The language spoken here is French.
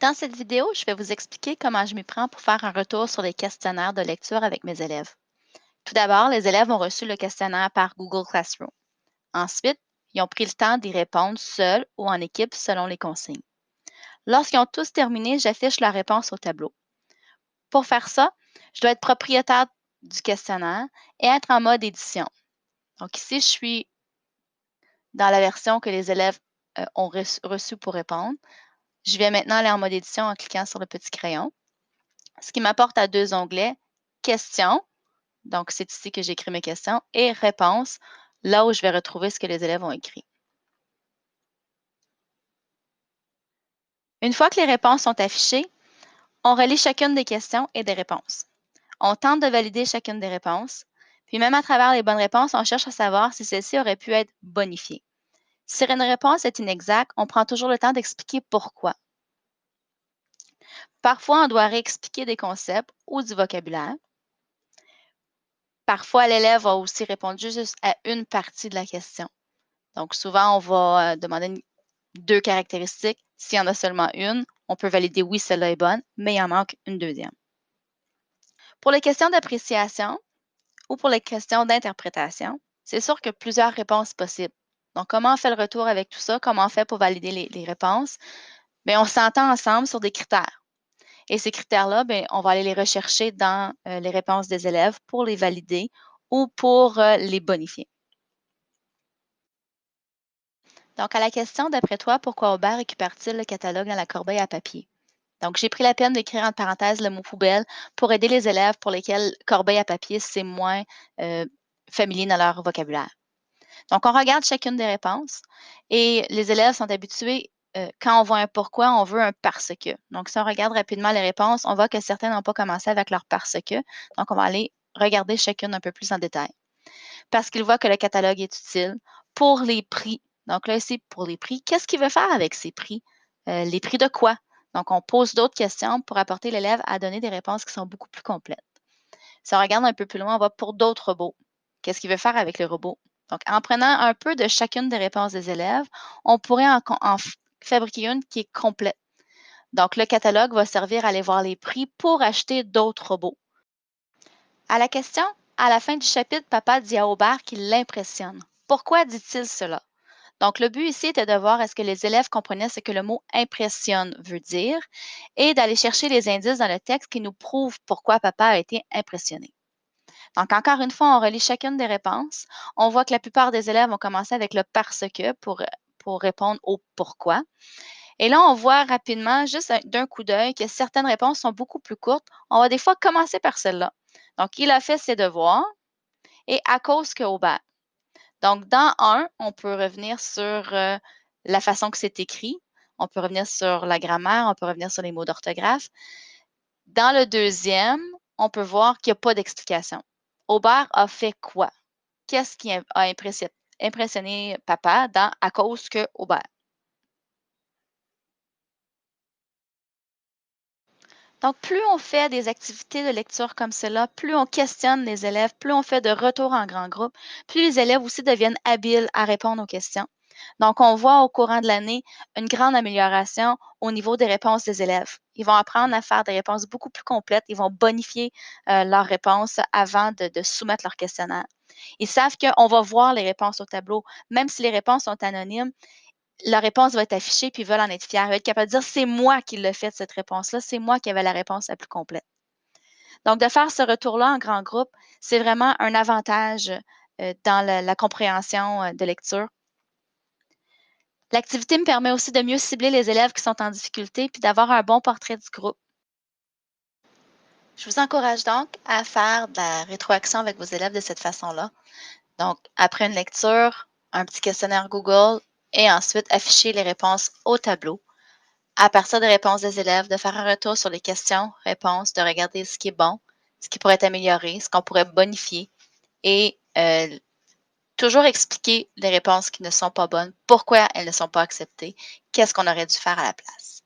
Dans cette vidéo, je vais vous expliquer comment je m'y prends pour faire un retour sur les questionnaires de lecture avec mes élèves. Tout d'abord, les élèves ont reçu le questionnaire par Google Classroom. Ensuite, ils ont pris le temps d'y répondre seuls ou en équipe selon les consignes. Lorsqu'ils ont tous terminé, j'affiche la réponse au tableau. Pour faire ça, je dois être propriétaire du questionnaire et être en mode édition. Donc ici, je suis dans la version que les élèves ont reçue pour répondre. Je vais maintenant aller en mode édition en cliquant sur le petit crayon. Ce qui m'apporte à deux onglets, questions, donc c'est ici que j'écris mes questions, et réponses, là où je vais retrouver ce que les élèves ont écrit. Une fois que les réponses sont affichées, on relie chacune des questions et des réponses. On tente de valider chacune des réponses, puis même à travers les bonnes réponses, on cherche à savoir si celle-ci aurait pu être bonifiée. Si une réponse est inexacte, on prend toujours le temps d'expliquer pourquoi. Parfois, on doit réexpliquer des concepts ou du vocabulaire. Parfois, l'élève va aussi répondre juste à une partie de la question. Donc, souvent, on va demander deux caractéristiques. S'il y en a seulement une, on peut valider oui, celle-là est bonne, mais il en manque une deuxième. Pour les questions d'appréciation ou pour les questions d'interprétation, c'est sûr qu'il y a plusieurs réponses possibles. Donc, comment on fait le retour avec tout ça? Comment on fait pour valider les réponses? Bien, on s'entend ensemble sur des critères. Et ces critères-là, bien, on va aller les rechercher dans les réponses des élèves pour les valider ou pour les bonifier. Donc, à la question, d'après toi, pourquoi Aubert récupère-t-il le catalogue dans la corbeille à papier? Donc, j'ai pris la peine d'écrire entre parenthèses le mot poubelle pour aider les élèves pour lesquels corbeille à papier, c'est moins familier dans leur vocabulaire. Donc, on regarde chacune des réponses et les élèves sont habitués, quand on voit un pourquoi, on veut un parce que. Donc, si on regarde rapidement les réponses, on voit que certains n'ont pas commencé avec leur parce que. Donc, on va aller regarder chacune un peu plus en détail. Parce qu'ils voient que le catalogue est utile pour les prix. Donc là, ici, pour les prix, qu'est-ce qu'il veut faire avec ces prix? Les prix de quoi? Donc, on pose d'autres questions pour apporter l'élève à donner des réponses qui sont beaucoup plus complètes. Si on regarde un peu plus loin, on va pour d'autres robots. Qu'est-ce qu'il veut faire avec les robots? Donc, en prenant un peu de chacune des réponses des élèves, on pourrait en fabriquer une qui est complète. Donc, le catalogue va servir à aller voir les prix pour acheter d'autres robots. À la question, à la fin du chapitre, papa dit à Aubert qu'il l'impressionne. Pourquoi dit-il cela? Donc, le but ici était de voir est-ce que les élèves comprenaient ce que le mot impressionne veut dire et d'aller chercher les indices dans le texte qui nous prouvent pourquoi papa a été impressionné. Donc, encore une fois, on relit chacune des réponses. On voit que la plupart des élèves ont commencé avec le parce que pour répondre au pourquoi. Et là, on voit rapidement, juste d'un coup d'œil, que certaines réponses sont beaucoup plus courtes. On va des fois commencer par celle-là. Donc, il a fait ses devoirs et à cause que Aubert. Donc, dans un, on peut revenir sur la façon que c'est écrit. On peut revenir sur la grammaire, on peut revenir sur les mots d'orthographe. Dans le deuxième, on peut voir qu'il n'y a pas d'explication. Aubert a fait quoi? Qu'est-ce qui a impressionné papa à cause que Aubert? Donc, plus on fait des activités de lecture comme cela, plus on questionne les élèves, plus on fait de retours en grand groupe, plus les élèves aussi deviennent habiles à répondre aux questions. Donc, on voit au courant de l'année une grande amélioration au niveau des réponses des élèves. Ils vont apprendre à faire des réponses beaucoup plus complètes. Ils vont bonifier leurs réponses avant de soumettre leur questionnaire. Ils savent qu'on va voir les réponses au tableau, même si les réponses sont anonymes. La réponse va être affichée, puis ils veulent en être fiers. Ils vont être capables de dire c'est moi qui l'ai fait, cette réponse-là, c'est moi qui avais la réponse la plus complète. Donc, de faire ce retour-là en grand groupe, c'est vraiment un avantage dans la compréhension de lecture. L'activité me permet aussi de mieux cibler les élèves qui sont en difficulté puis d'avoir un bon portrait du groupe. Je vous encourage donc à faire de la rétroaction avec vos élèves de cette façon-là. Donc, après une lecture, un petit questionnaire Google et ensuite afficher les réponses au tableau. À partir des réponses des élèves, de faire un retour sur les questions, réponses, de regarder ce qui est bon, ce qui pourrait être amélioré, ce qu'on pourrait bonifier et toujours expliquer les réponses qui ne sont pas bonnes, pourquoi elles ne sont pas acceptées, qu'est-ce qu'on aurait dû faire à la place.